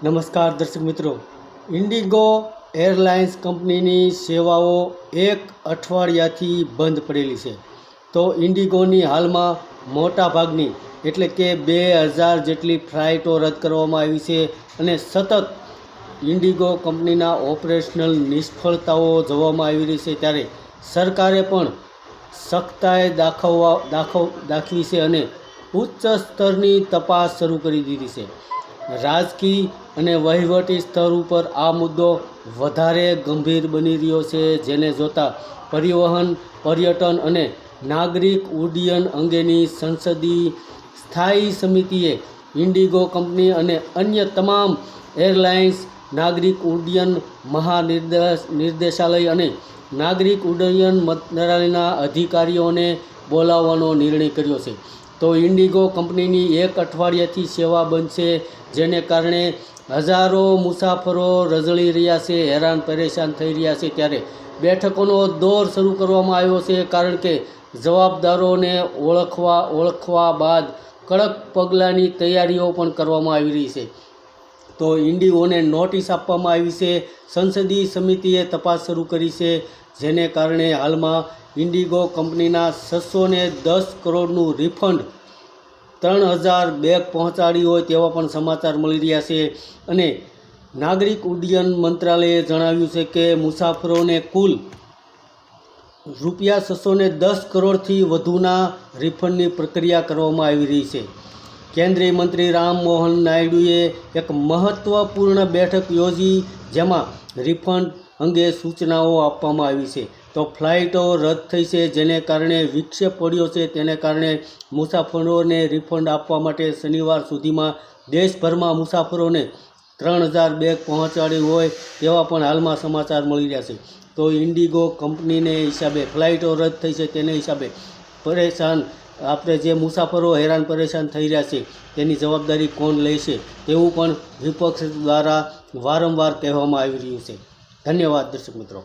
નમસ્કાર દર્શક મિત્રો, ઇન્ડિગો એરલાઇન્સ કંપનીની સેવાઓ એક અઠવાડિયાથી બંધ પડેલી છે. તો ઇન્ડિગોની હાલમાં મોટાભાગની એટલે કે 2000 જેટલી ફ્લાઇટો રદ કરવામાં આવી છે અને સતત ઇન્ડિગો કંપનીના ઓપરેશનલ નિષ્ફળતાઓ જોવામાં આવી રહી છે. ત્યારે સરકારે પણ સખ્તાઈ દાખવી છે અને ઉચ્ચ સ્તરની તપાસ શરૂ કરી દીધી છે. રાજકીય અને વહીવટી સ્તર ઉપર આ મુદ્દો વધારે ગંભીર બની રહ્યો છે, જેને જોતા પરિવહન, પર્યટન અને નાગરિક ઉડ્ડયન અંગેની સંસદીય સ્થાયી સમિતિએ ઇન્ડિગો કંપની અને અન્ય તમામ એરલાઇન્સ, નાગરિક ઉડ્ડયન મહાનિર્દેશાલય અને નાગરિક ઉડ્ડયન મંત્રાલયના અધિકારીઓને બોલાવવાનો નિર્ણય કર્યો છે. તો ઇન્ડિગો કંપનીની એક અઠવાડિયાથી સેવા બંધ છે, જેને કારણે હજારો મુસાફરો રઝળી રહ્યા છે, હેરાન પરેશાન થઈ રહ્યા છે. ત્યારે બેઠકોનો દોર શરૂ કરવામાં આવ્યો છે, કારણ કે જવાબદારોને ઓળખવા બાદ કડક પગલાંની તૈયારીઓ પણ કરવામાં આવી રહી છે. તો ઇન્ડિગોને નોટિસ આપવામાં આવી છે. સંસદીય સમિતિએ તપાસ શરૂ કરી છે, જેને કારણે હાલમાં ઇન્ડિગો કંપનીના 610 કરોડનું રિફંડ 3000 બેગ પહોંચાડી હોય તેવા પણ સમાચાર મળી રહ્યા છે. અને નાગરિક ઉડ્ડયન મંત્રાલયે જણાવ્યું છે કે મુસાફરોને કુલ ₹610 કરોડથી વધુના રિફંડની પ્રક્રિયા કરવામાં આવી રહી છે. કેન્દ્રીય મંત્રી રામ મોહન નાયડુએ એક મહત્વપૂર્ણ બેઠક યોજી, જેમાં રિફંડ અંગે સૂચનાઓ આપવામાં આવી છે. તો ફ્લાઇટો રદ થઈ છે, જેને કારણે વિક્ષેપ પડ્યો છે. તેને કારણે મુસાફરોને રિફંડ આપવા માટે શનિવાર સુધીમાં દેશભરમાં મુસાફરોને 3000 બેગ પહોંચાડી હોય તેવા પણ હાલમાં સમાચાર મળી રહ્યા છે. તો ઇન્ડિગો કંપનીને હિસાબે ફ્લાઇટો રદ થઈ છે, તેને હિસાબે આપણે જે મુસાફરો હેરાન પરેશાન થઈ રહ્યા છે તેની જવાબદારી કોણ લેશે, તેવું પણ વિપક્ષ દ્વારા વારંવાર કહેવામાં આવી રહ્યું છે. ધન્યવાદ દર્શક મિત્રો.